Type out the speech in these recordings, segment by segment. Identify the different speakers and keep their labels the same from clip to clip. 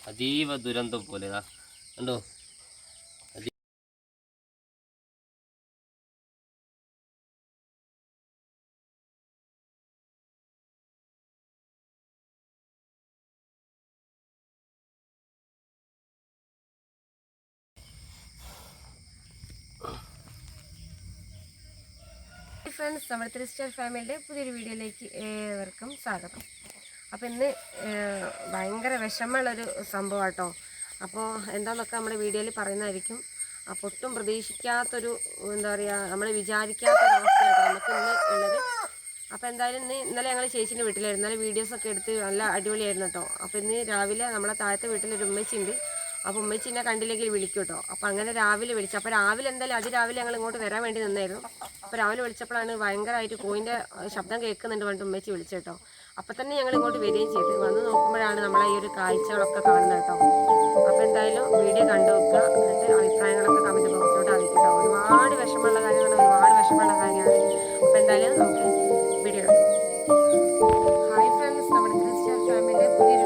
Speaker 1: അതീവ ദുരന്തം പോലെ കണ്ടോ.
Speaker 2: ഫ്രണ്ട്സ്, നമ്മുടെ 3 സ്റ്റാർ ഫാമിലിയുടെ പുതിയൊരു വീഡിയോയിലേക്ക് ഏവർക്കും സ്വാഗതം. അപ്പോൾ ഇന്ന് ഭയങ്കര വിഷമമുള്ളൊരു സംഭവം കേട്ടോ. അപ്പോൾ എന്താണെന്നൊക്കെ നമ്മുടെ വീഡിയോയിൽ പറയുന്നതായിരിക്കും. അപ്പോൾ ഒട്ടും പ്രതീക്ഷിക്കാത്തൊരു, എന്താ പറയുക, നമ്മൾ വിചാരിക്കാത്തൊരവസ്ഥയാട്ടോ നമുക്ക് ഇന്ന് ഉള്ളത്. അപ്പോൾ എന്തായാലും ഇന്നലെ ഞങ്ങൾ ചേച്ചീൻ്റെ വീട്ടിലായിരുന്നു. ഇന്നലെ വീഡിയോസൊക്കെ എടുത്ത് നല്ല അടിപൊളിയായിരുന്നു കേട്ടോ. അപ്പോൾ ഇന്ന് രാവിലെ നമ്മളെ താഴത്തെ വീട്ടിലൊരു ഉമ്മച്ചിയുണ്ട്. അപ്പോൾ ഉമ്മച്ചിനെ കണ്ടില്ലെങ്കിൽ വിളിക്കും കേട്ടോ. അപ്പോൾ അങ്ങനെ രാവിലെ വിളിച്ചു. അപ്പോൾ രാവിലെ എന്തായാലും അതിരാവിലെ ഞങ്ങൾ ഇങ്ങോട്ട് വരാൻ വേണ്ടി നിന്നായിരുന്നു. അപ്പോൾ രാവിലെ വിളിച്ചപ്പോഴാണ് ഭയങ്കരമായിട്ട് കോയിൻ്റെ ശബ്ദം കേൾക്കുന്നുണ്ട് പറഞ്ഞിട്ട് ഉമ്മച്ചി വിളിച്ചു കേട്ടോ. അപ്പോൾ തന്നെ ഞങ്ങൾ ഇങ്ങോട്ട് വരികയും ചെയ്തു. വന്ന് നോക്കുമ്പോഴാണ് നമ്മളെ ഈ ഒരു കാഴ്ചകളൊക്കെ കാണുന്നത് കേട്ടോ. അപ്പോൾ എന്തായാലും വീഡിയോ കണ്ടു നോക്കുക, എന്നിട്ട് അഭിപ്രായങ്ങളൊക്കെ കമൻറ്റ് ബോക്സിലോട്ട് അറിയിക്കട്ടോ. ഒരുപാട് വിഷമമുള്ള കാര്യമാണ്, ഒരുപാട് വിഷമമുള്ള കാര്യമാണ്. അപ്പോൾ എന്തായാലും നമുക്ക് വീഡിയോ കാണാം. ഹായ് ഫ്രണ്ട്സ്, നമ്മുടെ 3 സ്റ്റാർ ഫാമിലിയുടെ പുതിയൊരു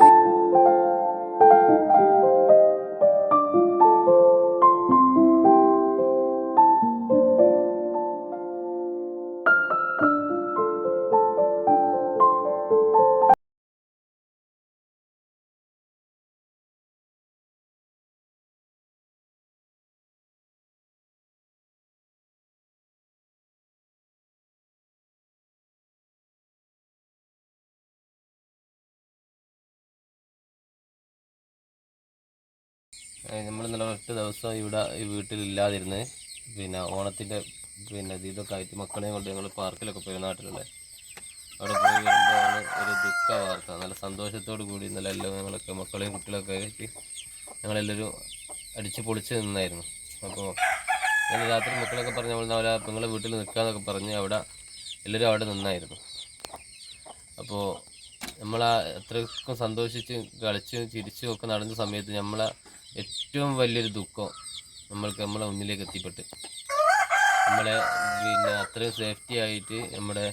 Speaker 1: നമ്മൾ ഇന്നലെ ഒറ്റ ദിവസം ഇവിടെ ഈ വീട്ടിലില്ലാതിരുന്നത്. പിന്നെ ഓണത്തിൻ്റെ ഇതൊക്കെ ആയിട്ട് മക്കളെയും കൊണ്ട് ഞങ്ങൾ പാർക്കിലൊക്കെ പോയി, നാട്ടിലുള്ള അവിടെ പോയി വരുമ്പോഴാണ് ഒരു ദുഃഖ വാർത്ത. നല്ല സന്തോഷത്തോടു കൂടി ഇന്നലെ എല്ലാം ഞങ്ങളൊക്കെ മക്കളെയും കുട്ടികളൊക്കെ ആയിട്ട് ഞങ്ങളെല്ലാവരും അടിച്ച് പൊളിച്ച് നിന്നായിരുന്നു. അപ്പോൾ ഞങ്ങൾ രാത്രി മക്കളൊക്കെ പറഞ്ഞ് നമ്മൾ നിങ്ങളെ വീട്ടിൽ നിൽക്കാമെന്നൊക്കെ പറഞ്ഞ് എല്ലാവരും അവിടെ നിന്നായിരുന്നു. അപ്പോൾ അത്രയ്ക്കും സന്തോഷിച്ച് കളിച്ചും ചിരിച്ചും ഒക്കെ നടന്ന സമയത്ത് ഏറ്റവും വലിയൊരു ദുഃഖം നമ്മളെ മുന്നിലേക്ക് എത്തിപ്പെട്ട്, അത്രയും സേഫ്റ്റി ആയിട്ട് നമ്മുടെ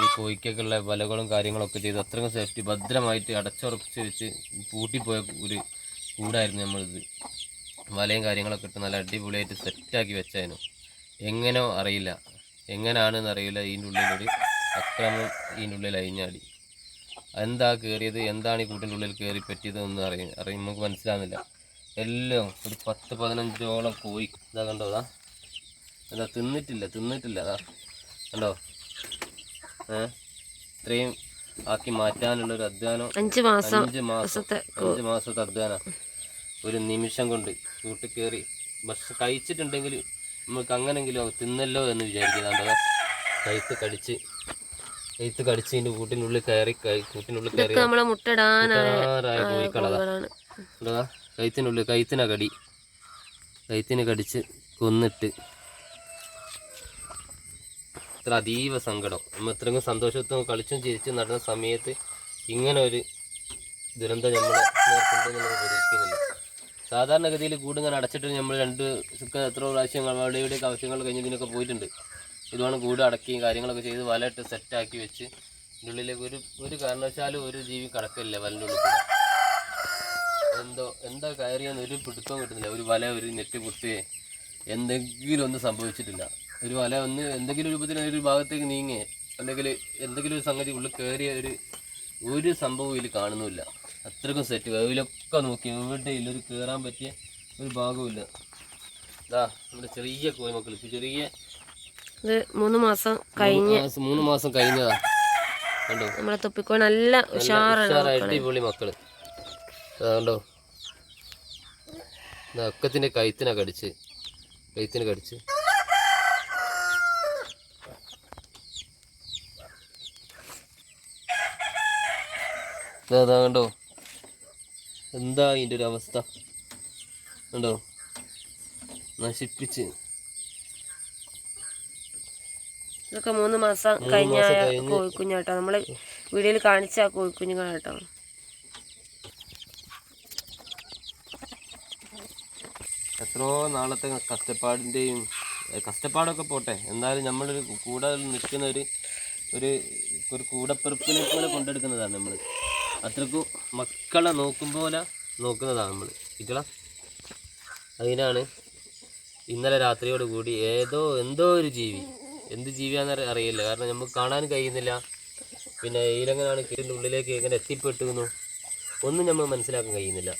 Speaker 1: ഈ കോഴിക്കൊക്കെയുള്ള വലകളും കാര്യങ്ങളൊക്കെ ചെയ്ത് അത്രയും സേഫ്റ്റി ഭദ്രമായിട്ട് അടച്ചുറപ്പിച്ച് വെച്ച് പൂട്ടിപ്പോയ ഒരു കൂടായിരുന്നു നമ്മളിത്. വലയും കാര്യങ്ങളൊക്കെ ഇട്ട് നല്ല അടിപൊളിയായിട്ട് സെറ്റാക്കി വെച്ചായിരുന്നു. എങ്ങനെയോ അറിയില്ല, എങ്ങനെയാണെന്ന് അറിയില്ല, ഇതിൻ്റെ ഉള്ളിലൊരു അക്രമം ഇതിൻ്റെ ഉള്ളിൽ അഴിഞ്ഞാടി. എന്താ കയറിയത്, എന്താണ് ഈ കൂട്ടിൻ്റെ ഉള്ളിൽ കയറി പറ്റിയതെന്ന് നമുക്ക് മനസ്സിലാകുന്നില്ല. എല്ലാം ഒരു 10-15ഓളം കോഴി ഇതാ കണ്ടോ. എന്താ തിന്നിട്ടില്ല അതാ കണ്ടോ. ഇത്രയും ആക്കി മാറ്റാനുള്ളൊരു അധ്വാനം 5 മാസത്തെ അധ്വാനം ഒരു നിമിഷം കൊണ്ട് കൂട്ടി കയറി. ഭക്ഷണം കഴിച്ചിട്ടുണ്ടെങ്കിൽ നമുക്ക് അങ്ങനെങ്കിലും തിന്നല്ലോ എന്ന് വിചാരിക്കുന്നുണ്ടോ. കഴുത്ത് കടിച്ച് ഇതിൻ്റെ കൂട്ടിനുള്ളിൽ കയറി കോഴിക്കളതാണ്. എന്താ കഴുത്തിന് കടിച്ച് കൊന്നിട്ട് ഇത്ര അതീവ സങ്കടം. നമ്മൾ ഇത്രയും സന്തോഷത്തും കളിച്ചും ചിരിച്ചും നടന്ന സമയത്ത് ഇങ്ങനെ ഒരു ദുരന്തം നമ്മൾ പ്രതീക്ഷിക്കുന്നില്ല. സാധാരണഗതിയിൽ കൂടിങ്ങനെ അടച്ചിട്ട് നമ്മൾ എത്ര പ്രാവശ്യം അവിടെ ഇവിടെയൊക്കെ ആവശ്യങ്ങൾ കഴിഞ്ഞതിനൊക്കെ പോയിട്ടുണ്ട്. ഇതുകൊണ്ട് കൂട് അടക്കുകയും കാര്യങ്ങളൊക്കെ ചെയ്ത് വലയിട്ട് സെറ്റാക്കി വെച്ച് ഇതിൻ്റെ ഉള്ളിലേക്ക് ഒരു കാരണവശാലും ഒരു ജീവി കടക്കില്ല. വലൻ്റെ ഉള്ളിൽ കൂടെ എന്താ കയറിയെന്ന് ഒരു പിടുത്തവും കിട്ടുന്നില്ല. ഒരു വല ഒരു നെറ്റ് പൊട്ടുകയെ എന്തെങ്കിലും ഒന്നും സംഭവിച്ചിട്ടില്ല. ഒരു വല എന്തെങ്കിലും രൂപത്തിൽ ഒരു ഭാഗത്തേക്ക് നീങ്ങേ അല്ലെങ്കിൽ എന്തെങ്കിലും ഒരു സംഗതി ഉള്ളിൽ കയറിയ ഒരു സംഭവം ഇതിൽ കാണുന്നില്ല. അത്രയ്ക്കും സെറ്റ്. അതിലൊക്കെ നോക്കി എവിടെയില്ല ഒരു കയറാൻ പറ്റിയ ഒരു ഭാഗമില്ല. ഇതാ നമ്മുടെ ചെറിയ കോഴിമക്കൾ, ചെറിയ
Speaker 2: 3 മാസം
Speaker 1: കഴിഞ്ഞതാ കണ്ടോ.
Speaker 2: നമ്മളെ തൊപ്പിക്കോഴി നല്ല
Speaker 1: അടിപൊളി മക്കള് കണ്ടോ. ഒക്കത്തിന്റെ കഴുത്തിന് കടിച്ച് അതാ കണ്ടോ. എന്താ ഇതിൻ്റെ ഒരു അവസ്ഥ കണ്ടോ. നശിപ്പിച്ച്
Speaker 2: ഇതൊക്കെ 3 മാസം കഴിഞ്ഞ കോഴിക്കുഞ്ഞാട്ടോ. നമ്മള് വീഡിയോയിൽ കാണിച്ച കോഴിക്കുഞ്ഞുങ്ങളാട്ടോ.
Speaker 1: എത്രയോ നാളത്തെ കഷ്ടപ്പാടൊക്കെ പോട്ടെ, എന്നാലും നമ്മളൊരു കൂടെ നിൽക്കുന്ന ഒരു കൂടപ്പിറപ്പിനെ പോലെ കൊണ്ടെടുക്കുന്നതാണ് നമ്മൾ. അത്രക്കും മക്കളെ നോക്കും പോലെ നോക്കുന്നതാണ് നമ്മൾ ഇറ്റള. അതിനാണ് ഇന്നലെ രാത്രിയോട് കൂടി എന്തോ ഒരു ജീവി, എന്ത് ജീവിയാണെന്ന് അറിയില്ല, കാരണം നമുക്ക് കാണാൻ കഴിയുന്നില്ല. പിന്നെ ഇതിലെങ്ങനെയാണ് ഇതിൻ്റെ ഉള്ളിലേക്ക് എങ്ങനെ എത്തിപ്പെട്ടുന്നു ഒന്നും നമ്മൾ മനസ്സിലാക്കാൻ കഴിയുന്നില്ല.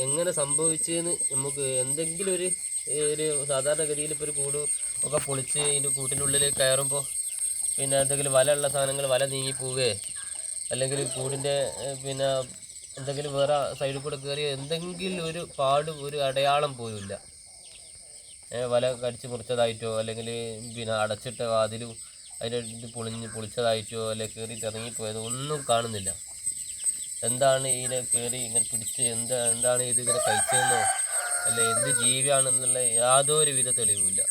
Speaker 1: എങ്ങനെ സംഭവിച്ചതെന്ന് നമുക്ക് എന്തെങ്കിലും ഒരു സാധാരണഗതിയിൽ ഇപ്പോൾ ഒരു കൂട് ഒക്കെ പൊളിച്ച് ഇതിൻ്റെ കൂട്ടിൻ്റെ ഉള്ളിലേക്ക് കയറുമ്പോൾ പിന്നെ എന്തെങ്കിലും വലയുള്ള സാധനങ്ങൾ വല നീങ്ങിപ്പോവുകയോ അല്ലെങ്കിൽ കൂടിൻ്റെ പിന്നെ എന്തെങ്കിലും വേറെ സൈഡിൽ കൂടെ കയറി എന്തെങ്കിലും ഒരു പാട് ഒരു അടയാളം പോലുമില്ല. വല കടിച്ച് മുറിച്ചതായിട്ടോ അല്ലെങ്കിൽ പിന്നെ അടച്ചിട്ട വാതിലും അതിൻ്റെ ഇത് പൊളിച്ചതായിട്ടോ അല്ലെങ്കിൽ കയറിയിട്ട് ഇറങ്ങിപ്പോയത് ഒന്നും കാണുന്നില്ല. എന്താണ് ഇതിനെ കയറി ഇങ്ങനെ പിടിച്ച് എന്താണ് ഇതിങ്ങനെ കഴിച്ചതെന്നോ അല്ല എന്ത് ജീവിയാണെന്നുള്ള യാതൊരു വിധ തെളിവുമില്ല.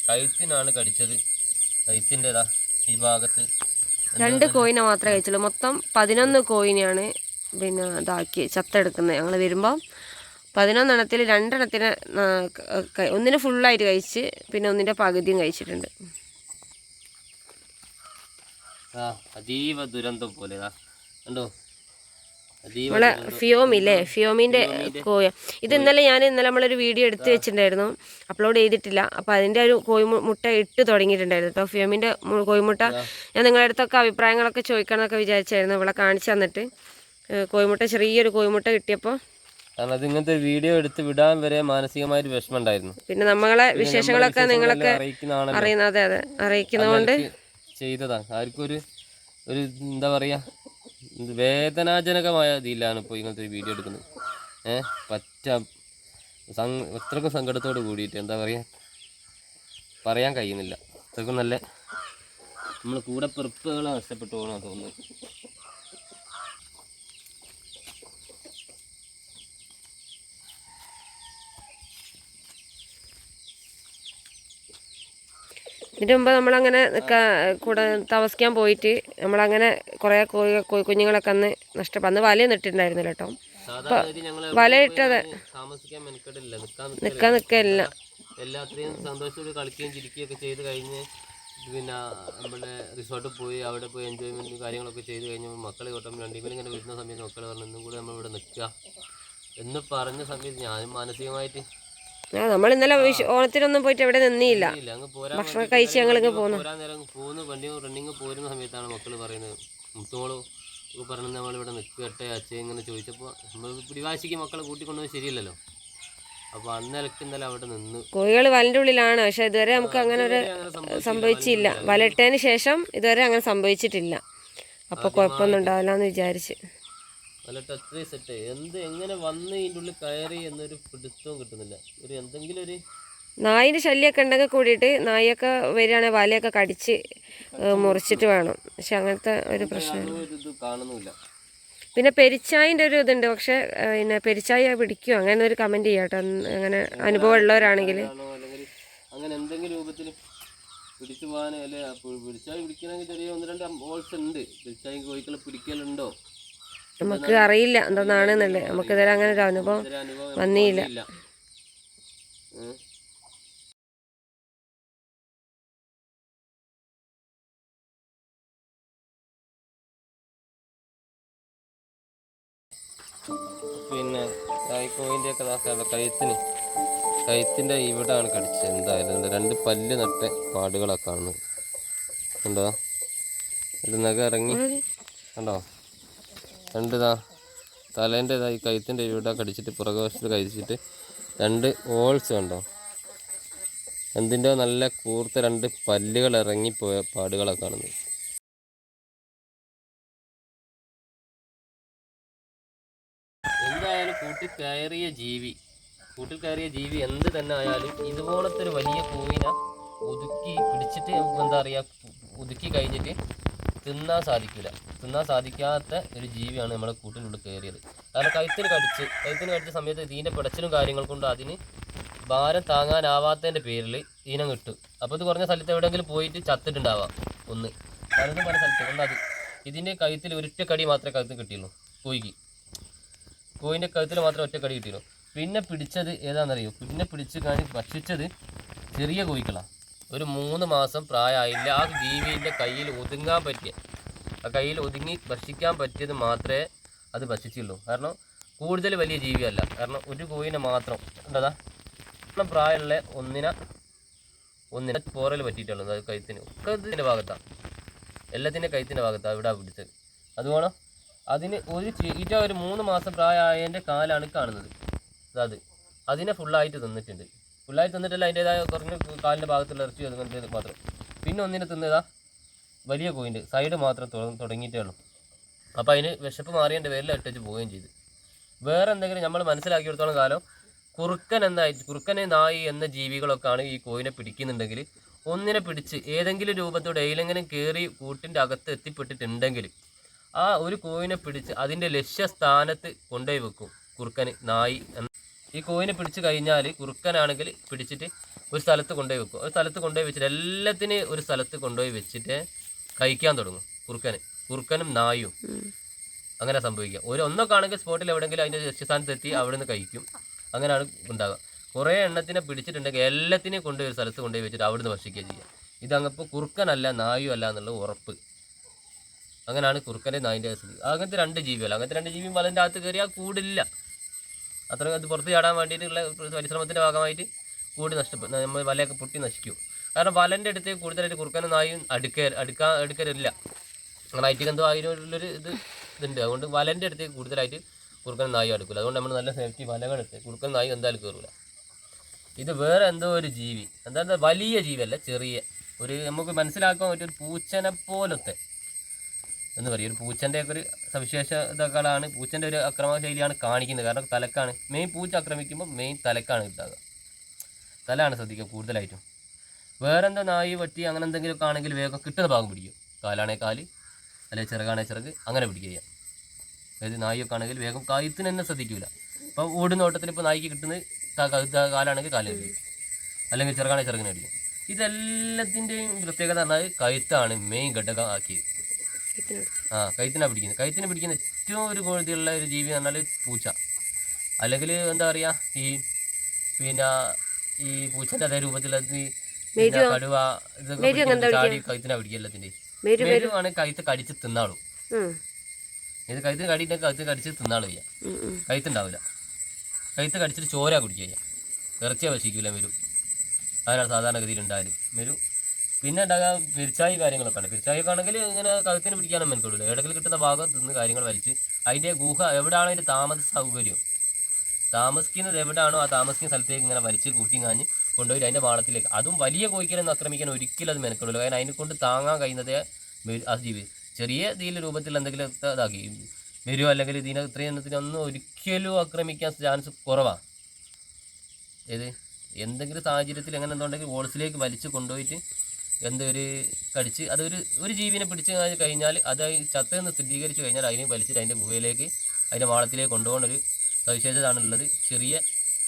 Speaker 1: കഴുത്തിനാണ് കടിച്ചത്. കഴുത്തിൻ്റെതാ ഈ ഭാഗത്ത്
Speaker 2: 2 കോയിനെ മാത്രമേ കഴിച്ചുള്ളൂ. മൊത്തം 11 കോയിനെയാണ് പിന്നെ ഇതാക്കി ചത്തെടുക്കുന്നത്. ഞങ്ങൾ വരുമ്പോൾ 11 എണ്ണത്തിൽ 2 എണ്ണത്തിന് ഒന്നിനെ ഫുള്ളായിട്ട് കഴിച്ച് പിന്നെ ഒന്നിൻ്റെ പകുതിയും കഴിച്ചിട്ടുണ്ട്.
Speaker 1: അതീവ ദുരന്തം പോലെ കണ്ടോ
Speaker 2: നമ്മളെ ഫിയോമില്ലേ, ഫിയോമിൻ്റെ കോയ. ഇത് ഇന്നലെ നമ്മളൊരു വീഡിയോ എടുത്ത് വെച്ചിട്ടുണ്ടായിരുന്നു, അപ്ലോഡ് ചെയ്തിട്ടില്ല. അപ്പോൾ അതിൻ്റെ ഒരു കോഴിമുട്ട ഇട്ട് തുടങ്ങിയിട്ടുണ്ടായിരുന്നു കേട്ടോ. ഫിയോമിൻ്റെ കോഴിമുട്ട ഞാൻ നിങ്ങളുടെ അടുത്തൊക്കെ അഭിപ്രായങ്ങളൊക്കെ ചോദിക്കണമെന്നൊക്കെ വിചാരിച്ചായിരുന്നു. ഇവിടെ കാണിച്ചു തന്നിട്ട് കോഴിമുട്ട ചെറിയൊരു കോഴിമുട്ട കിട്ടിയപ്പോൾ
Speaker 1: കാരണം അത് ഇങ്ങനത്തെ വീഡിയോ എടുത്ത് വിടാൻ വരെ മാനസികമായൊരു വിഷമം ഉണ്ടായിരുന്നു.
Speaker 2: പിന്നെ നമ്മളെ വിശേഷങ്ങളൊക്കെ നിങ്ങളൊക്കെ അറിയുന്നത്, അതെ അറിയിക്കുന്നതുകൊണ്ട്
Speaker 1: ചെയ്തതാണ്. ആർക്കും ഒരു എന്താ പറയുക വേദനാജനകമായ ഇതിലാണ് ഇപ്പോൾ ഇങ്ങനത്തെ വീഡിയോ എടുക്കുന്നത്. അത്രക്കും സങ്കടത്തോട് കൂടിയിട്ട് എന്താ പറയുക പറയാൻ കഴിയുന്നില്ല. അത്രക്കും നല്ല നമ്മൾ കൂടെ പിറപ്പുകൾ നഷ്ടപ്പെട്ടു പോകണമെന്ന് തോന്നുന്നു.
Speaker 2: ഇതിന് മുമ്പ് നമ്മളങ്ങനെ കൂടെ താമസിക്കാൻ പോയിട്ട് നമ്മളങ്ങനെ കുറേ കുഞ്ഞുങ്ങളൊക്കെ അന്ന് അന്ന് വലയൊന്നും ഇട്ടിട്ടുണ്ടായിരുന്നില്ല കേട്ടോ. വലയിട്ടത് നിൽക്കില്ല.
Speaker 1: എല്ലാത്തിനെയും സന്തോഷത്തോടെ കളിക്കുകയും ചിരിക്കുകയൊക്കെ ചെയ്ത് കഴിഞ്ഞ് പിന്നെ നമ്മുടെ റിസോർട്ടിൽ പോയി അവിടെ പോയി എൻജോയ്മെൻറ്റും കാര്യങ്ങളൊക്കെ ചെയ്ത് കഴിഞ്ഞപ്പോൾ മക്കളെ ഓട്ടം രണ്ടുപേരും ഇങ്ങനെ വരുന്ന സമയത്ത് മക്കൾ പറഞ്ഞു ഇന്നും കൂടെ നമ്മളിവിടെ നിൽക്കുക എന്ന് പറഞ്ഞ സമയത്ത് ഞാനും മാനസികമായിട്ട്
Speaker 2: നമ്മൾ ഇന്നലെ ഓണത്തിനൊന്നും പോയിട്ട് എവിടെ നിന്നില്ല, ഭക്ഷണം കഴിച്ച് ഞങ്ങളിങ്ങ് പോന്നു.
Speaker 1: വണ്ടി റണ്ണിങ് പോരുന്ന സമയത്താണ് മക്കൾ പറയുന്നത് മുത്തോളൂ പറഞ്ഞത് നമ്മളിവിടെ നിൽക്കട്ടെ അച്ഛൻ ഇങ്ങനെ ചോദിച്ചപ്പോൾ നമ്മൾ പിടിവാശിക്ക് മക്കളെ കൂട്ടിക്കൊണ്ടുപോയി ശരിയല്ലല്ലോ. അപ്പോൾ ഇന്നലെ അവിടെ നിന്ന്
Speaker 2: കോഴികൾ വലൻ്റെ ഉള്ളിലാണ്, പക്ഷെ ഇതുവരെ നമുക്ക് അങ്ങനെ ഒരു സംഭവിച്ചില്ല. വലയിട്ടതിന് ശേഷം ഇതുവരെ അങ്ങനെ സംഭവിച്ചിട്ടില്ല. അപ്പോൾ കുഴപ്പമൊന്നും ഉണ്ടാവില്ല എന്ന് വിചാരിച്ച്
Speaker 1: നല്ല ടച്ച് സെറ്റ് എങ്ങനെ വന്ന് ഇതിൻ്റെ ഉള്ളിൽ കയറി എന്നൊരു പിടുത്തവും കിട്ടുന്നില്ല. എന്തെങ്കിലും ഒരു
Speaker 2: നായിൻ്റെ ശല്യമൊക്കെ ഉണ്ടെങ്കിൽ കൂടിയിട്ട് നായൊക്കെ വരികയാണെങ്കിൽ വലയൊക്കെ കടിച്ച് മുറിച്ചിട്ട് വേണം. പക്ഷെ അങ്ങനത്തെ ഒരു പ്രശ്നം
Speaker 1: കാണുന്നില്ല.
Speaker 2: പിന്നെ പെരിച്ചായിൻ്റെ ഒരു ഇതുണ്ട്, പക്ഷെ പിന്നെ പെരിച്ചായി പിടിക്കുമോ അങ്ങനെ ഒരു കമൻറ്റ് ചെയ്യാം കേട്ടോ. അങ്ങനെ അനുഭവം ഉള്ളവരാണെങ്കിൽ
Speaker 1: അങ്ങനെ എന്തെങ്കിലും രൂപത്തിൽ പിടിച്ചു പോകാൻ അല്ലെ പിടിച്ചായി പിടിക്കണമെങ്കിൽ ചെറിയ 1-2 ഹോൾസ് ഉണ്ട്. പിടിച്ചായി കോഴികളെ പിടിക്കലുണ്ടോ
Speaker 2: നമുക്ക് അറിയില്ല എന്താണെന്നുള്ളത്. നമുക്ക് ഇതുവരെ അങ്ങനെ ഒരു അനുഭവം വന്നില്ല.
Speaker 1: പിന്നെ കോഴിൻ്റെ ഒക്കെ കഴുത്തിൻ്റെ ഇവിടാണ് കടിച്ചത്. എന്തായാലും 2 പല്ല് നട്ട പാടുകളൊക്കെ കാണുന്നത് കണ്ടോ. ഒരു നഖ ഇറങ്ങി കണ്ടോ. 2 തലേൻ്റെതായി കഴുത്തിൻ്റെ ഇവിടെ കടിച്ചിട്ട് പുറകുവശത്ത് കഴിച്ചിട്ട് 2 ഹോൾസ് കണ്ടോ. എന്തിൻ്റെ നല്ല കൂർത്ത 2 പല്ലുകൾ ഇറങ്ങിപ്പോയ പാടുകളൊക്കെ കാണുന്നത്. എന്തായാലും കൂട്ടിൽ കയറിയ ജീവി എന്ത് തന്നെ ആയാലും ഇതുപോലത്തെ ഒരു വലിയ കോഴിനെ ഒതുക്കി പിടിച്ചിട്ട് എന്താ പറയുക ഒതുക്കി കഴിഞ്ഞിട്ട് തിന്നാൻ സാധിക്കാത്ത ഒരു ജീവിയാണ് നമ്മുടെ കൂട്ടിനുള്ളിൽ കയറിയത്. കാരണം കഴുത്തിന് കടിച്ച സമയത്ത് ഇതിൻ്റെ പിടച്ചിലും കാര്യങ്ങൾ കൊണ്ട് അതിന് ഭാരം താങ്ങാനാവാത്തതിൻ്റെ പേരിൽ ഇതിനെ കിട്ടും. അപ്പോൾ ഇത് കുറഞ്ഞ സ്ഥലത്ത് എവിടെയെങ്കിലും പോയിട്ട് ചത്തിട്ടുണ്ടാവാം. ഒന്ന് പലതും പല സ്ഥലത്ത് കൊണ്ട് അത് ഇതിൻ്റെ കഴുത്തിൽ ഒരൊറ്റ കടി മാത്രമേ കഴുത്ത് കിട്ടിയുള്ളൂ. കോഴിൻ്റെ കഴുത്തിൽ മാത്രമേ ഒറ്റ കടി കിട്ടിയുള്ളൂ. പിന്നെ പിടിച്ചത് ഏതാണെന്നറിയോ, പിന്നെ പിടിച്ച് ഭക്ഷിച്ചത് ചെറിയ കോഴികളാണ്. ഒരു 3 മാസം പ്രായമായില്ല. ആ ജീവിൻ്റെ കയ്യിൽ ഒതുങ്ങാൻ പറ്റിയ കയ്യിൽ ഒതുങ്ങി ഭക്ഷിക്കാൻ പറ്റിയത് മാത്രമേ അത് ഭക്ഷിച്ചുള്ളൂ. കാരണം കൂടുതൽ വലിയ ജീവിയല്ല. കാരണം ഒരു കോയിനെ മാത്രം എന്താ പ്രായമുള്ള ഒന്നിനെ പോറൽ പറ്റിയിട്ടുള്ളൂ. അത് കഴുത്തിന് ഒക്കെ ഇതിൻ്റെ ഭാഗത്താണ്, എല്ലാത്തിൻ്റെ കഴുത്തിൻ്റെ ഭാഗത്താണ് ഇവിടെ പിടിച്ചത്. അതുകൊണ്ട് അതിന് ഒരു 3 മാസം പ്രായമായതിൻ്റെ കാലാണ് കാണുന്നത്. അത് അതിനെ ഫുള്ളായിട്ട് തിന്നിട്ടുണ്ട്. ഫുള്ളായിട്ട് തിന്നിട്ടല്ല, അതിൻ്റെതായ കുറഞ്ഞ കാലിൻ്റെ ഭാഗത്തുള്ള ഇറച്ചി അതുകൊണ്ട് മാത്രം. പിന്നെ ഒന്നിനെ തിന്നതാ വലിയ കോയിൻ്റെ സൈഡ് മാത്രം തുടങ്ങിയിട്ടേ ഉള്ളൂ. അപ്പോൾ അതിന് വിശപ്പ് മാറിയതിൻ്റെ പേരിൽ ഇട്ടച്ച് പോവുകയും ചെയ്തു. വേറെ എന്തെങ്കിലും നമ്മൾ മനസ്സിലാക്കിയെടുത്തോളം കാലം കുറുക്കനെ നായി എന്ന ജീവികളൊക്കെയാണ് ഈ കോയിനെ പിടിക്കുന്നുണ്ടെങ്കിൽ, ഒന്നിനെ പിടിച്ച് ഏതെങ്കിലും രൂപത്തോടെ എയിലെങ്കിലും കയറി കൂട്ടിൻ്റെ അകത്ത് എത്തിപ്പെട്ടിട്ടുണ്ടെങ്കിൽ ആ ഒരു കോയിനെ പിടിച്ച് അതിൻ്റെ ലക്ഷ്യസ്ഥാനത്ത് കൊണ്ടുപോയി വെക്കും കുറുക്കന് നായി. ഈ കോയിനെ പിടിച്ച് കഴിഞ്ഞാൽ കുറുക്കനാണെങ്കിൽ പിടിച്ചിട്ട് ഒരു സ്ഥലത്ത് കൊണ്ടുപോയി വെക്കും. ഒരു സ്ഥലത്ത് കൊണ്ടുപോയി വെച്ചിട്ട് എല്ലാത്തിനെയും ഒരു സ്ഥലത്ത് കൊണ്ടുപോയി വെച്ചിട്ട് കഴിക്കാൻ തുടങ്ങും കുറുക്കനും നായും. അങ്ങനെ സംഭവിക്കുക. ഒന്നൊക്കെ ആണെങ്കിൽ സ്പോട്ടിൽ എവിടെയെങ്കിലും അതിൻ്റെ ലക്ഷ്യസ്ഥാനത്ത് എത്തി അവിടെ നിന്ന് കഴിക്കും. അങ്ങനെയാണ് ഉണ്ടാകുക. കുറേ എണ്ണത്തിനെ പിടിച്ചിട്ടുണ്ടെങ്കിൽ എല്ലാത്തിനെയും കൊണ്ടുപോയി ഒരു സ്ഥലത്ത് കൊണ്ടുപോയി വെച്ചിട്ട് അവിടെ നിന്ന് ഭക്ഷിക്കുക ചെയ്യുക. ഇതങ്ങപ്പോൾ കുറുക്കനല്ല നായും അല്ല എന്നുള്ളത് ഉറപ്പ്. അങ്ങനെയാണ് കുറുക്കൻ്റെ നായിൻ്റെ സ്ഥിതി. അങ്ങനത്തെ 2 ജീവിയല്ല. അങ്ങനത്തെ 2 ജീവിയും വലൻ്റെ അകത്ത് കയറിയാൽ കൂടില്ല. അത്ര അത് പുറത്ത് ചാടാൻ വേണ്ടിയിട്ടുള്ള പരിശ്രമത്തിൻ്റെ ഭാഗമായിട്ട് കൂടി നമ്മൾ വലയൊക്കെ പൊട്ടി നശിക്കും. കാരണം വലൻ്റെ അടുത്ത് കൂടുതലായിട്ട് കുറുക്കനും നായും അടുക്കലില്ല. അങ്ങനെ ഐറ്റിക്ക് എന്തോ അതിനുള്ളൊരു ഇതുണ്ട്. അതുകൊണ്ട് വലൻ്റെ അടുത്തേക്ക് കൂടുതലായിട്ട് കുറുക്കനും നായും അടുക്കില്ല. അതുകൊണ്ട് നമ്മൾ നല്ല സേഫ്റ്റി വലകളെടുത്ത് കുറുക്കനും നായും എന്തായാലും കയറില്ല. ഇത് വേറെ എന്തോ ഒരു ജീവി, എന്താ വലിയ ജീവിയല്ല, ചെറിയ ഒരു നമുക്ക് മനസ്സിലാക്കാൻ പറ്റിയ ഒരു പൂച്ചനെ പോലത്തെ എന്ന് പറയും. ഒരു പൂച്ചൻ്റെ ഒക്കെ ഒരു സവിശേഷതകളാണ്, പൂച്ചൻ്റെ ഒരു അക്രമ ശൈലിയാണ് കാണിക്കുന്നത്. കാരണം തലക്കാണ് മെയിൻ. പൂച്ച ആക്രമിക്കുമ്പോൾ മെയിൻ തലക്കാണ് ഉണ്ടാകുക. തലയാണ് ശ്രദ്ധിക്കുക കൂടുതലായിട്ടും. വേറെന്താ നായി പട്ടി അങ്ങനെ എന്തെങ്കിലുമൊക്കെ ആണെങ്കിൽ വേഗം കിട്ടുന്ന ഭാഗം പിടിക്കും. കാലാണേ കാല്, അല്ലെങ്കിൽ ചിറകാണേ ചിറക്, അങ്ങനെ പിടിക്കുക. അതായത് നായൊക്കെ ആണെങ്കിൽ വേഗം കഴുത്തിന് തന്നെ ശ്രദ്ധിക്കില്ല. ഇപ്പോൾ ഓടുന്ന ഓട്ടത്തിൽ ഇപ്പോൾ നായിക്ക് കിട്ടുന്നത് കാലാണെങ്കിൽ കാലിന് അടിക്കും, അല്ലെങ്കിൽ ചിറകാണേ ചിറകിന് അടിക്കും. ഇതെല്ലാത്തിൻ്റെയും പ്രത്യേകത പറഞ്ഞാൽ കഴുത്താണ് മെയിൻ ഘടകം ആക്കിയത്. കഴുത്തിനാണ് പിടിക്കുന്നത്. കഴുത്തിന് പിടിക്കുന്ന ഏറ്റവും ഒരു കോഴിയുള്ള ഒരു ജീവി എന്ന് പറഞ്ഞാൽ പൂച്ച. അല്ലെങ്കിൽ എന്താ പറയുക, ഈ പൂച്ചൻ്റെ അതേ രൂപത്തിൽ കടുവ ഇതൊക്കെ ചാടി കഴുത്തിനാണ് പിടിക്കുക എല്ലാത്തിൻ്റെയും. മെരുവാണ് കഴുത്ത് കടിച്ച് തിന്നാളും. ഇത് കഴുത്തിന് കഴുത്ത് കടിച്ച് തിന്നാളും ചെയ്യാം. കഴുത്തുണ്ടാവില്ല. കഴുത്ത് കടിച്ചിട്ട് ചോര കുടിക്കുക ചെയ്യാം. ഇറച്ചിയെ വശിക്കില്ല മെരു. അതിനാണ് സാധാരണഗതിയിൽ ഉണ്ടായാലും മെരു. പിന്നെ ഉണ്ടാകാൻ പെരിച്ചായി കാര്യങ്ങളൊക്കെ ഉണ്ട്. പെരിച്ചായൊക്കെ ആണെങ്കിൽ ഇങ്ങനെ കഴുത്തിന് പിടിക്കാനും മെനക്കൊള്ളില്ല. ഇടയ്ക്കിൽ കിട്ടുന്ന ഭാഗം തിന്ന് കാര്യങ്ങൾ വലിച്ച് അതിൻ്റെ ഗുഹ എവിടെയാണോ അതിൻ്റെ താമസ സൗകര്യം, താമസിക്കുന്നത് എവിടെയാണോ ആ താമസിക്കുന്ന സ്ഥലത്തേക്ക് ഇങ്ങനെ വലിച്ച് കൂട്ടി കാഞ്ഞ് കൊണ്ടുപോയി അതിൻ്റെ മാളത്തിലേക്ക്. അതും വലിയ കോഴിക്കലൊന്നും ആക്രമിക്കാൻ ഒരിക്കലും അത് മെനക്കൊള്ളില്ല. കാരണം അതിനെ കൊണ്ട് താങ്ങാൻ കഴിയുന്നതേ ആ ജീവി. ചെറിയ രീതിയിൽ രൂപത്തിൽ എന്തെങ്കിലും ഇതാക്കി വരുമോ, അല്ലെങ്കിൽ ഇതിനെ ഇത്രയും എണ്ണത്തിനൊന്നും ഒരിക്കലും ആക്രമിക്കാൻ ചാൻസ് കുറവാണ്. എന്തെങ്കിലും സാഹചര്യത്തിൽ എങ്ങനെ എന്തുണ്ടെങ്കിൽ വോൾസിലേക്ക് വലിച്ച് കൊണ്ടുപോയിട്ട് എന്തൊരു കടിച്ച് ഒരു ജീവിനെ പിടിച്ച് കഴിഞ്ഞാൽ അത് ചത്തെന്ന് സ്ഥിരീകരിച്ച് കഴിഞ്ഞാൽ അതിനെ വലിച്ചിട്ട് അതിൻ്റെ ഗുഹയിലേക്ക് അതിൻ്റെ മാളത്തിലേക്ക് കൊണ്ടുപോകുന്നൊരു സവിശേഷതയാണുള്ളത് ചെറിയ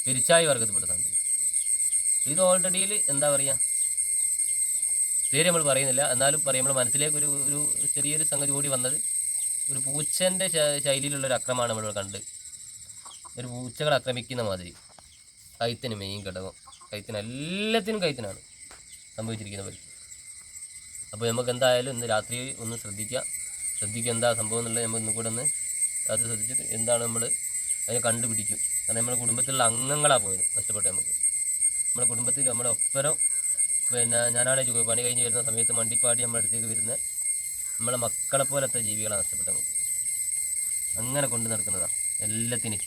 Speaker 1: പെരിച്ചായി വർഗത്തിൽപ്പെട്ട സാധനത്തിൽ. ഇത് ഓൾറെഡിയിൽ എന്താ പറയുക, പേര് നമ്മൾ പറയുന്നില്ല, എന്നാലും പറയും നമ്മൾ മനസ്സിലേക്ക് ഒരു ചെറിയൊരു സംഗതി കൂടി വന്നത്. ഒരു പൂച്ചൻ്റെ ശൈലിയിലുള്ളൊരു അക്രമമാണ് നമ്മൾ കണ്ട്. ഒരു പൂച്ചകളെ ആക്രമിക്കുന്ന മാതിരി കഴുത്തിന് മെയിൻ ഘടകം. എല്ലാത്തിനും കഴുത്തിനാണ് സംഭവിച്ചിരിക്കുന്നത്. അപ്പോൾ നമുക്ക് എന്തായാലും ഇന്ന് രാത്രി ഒന്ന് ശ്രദ്ധിക്കുക എന്താ സംഭവം എന്നുള്ളത്. നമ്മൾ ഇന്ന് കൂടെ ഒന്ന് രാത്രി ശ്രദ്ധിച്ചിട്ട് എന്താണ് നമ്മൾ അതിനെ കണ്ടുപിടിക്കും. കാരണം നമ്മുടെ കുടുംബത്തിലുള്ള അംഗങ്ങളാണ് പോയത് നഷ്ടപ്പെട്ടത്. നമ്മുടെ കുടുംബത്തിൽ നമ്മുടെ ഒപ്പരം ഞാനാണ് പണി കഴിഞ്ഞ് വരുന്ന സമയത്ത് മണ്ടിപ്പാടി നമ്മുടെ അടുത്തേക്ക് വരുന്ന നമ്മളെ മക്കളെ പോലത്തെ ജീവികളാണ് നഷ്ടപ്പെട്ടത്. നമുക്ക് അങ്ങനെ കൊണ്ട് നടക്കുന്നതാണ് എല്ലാത്തിനും.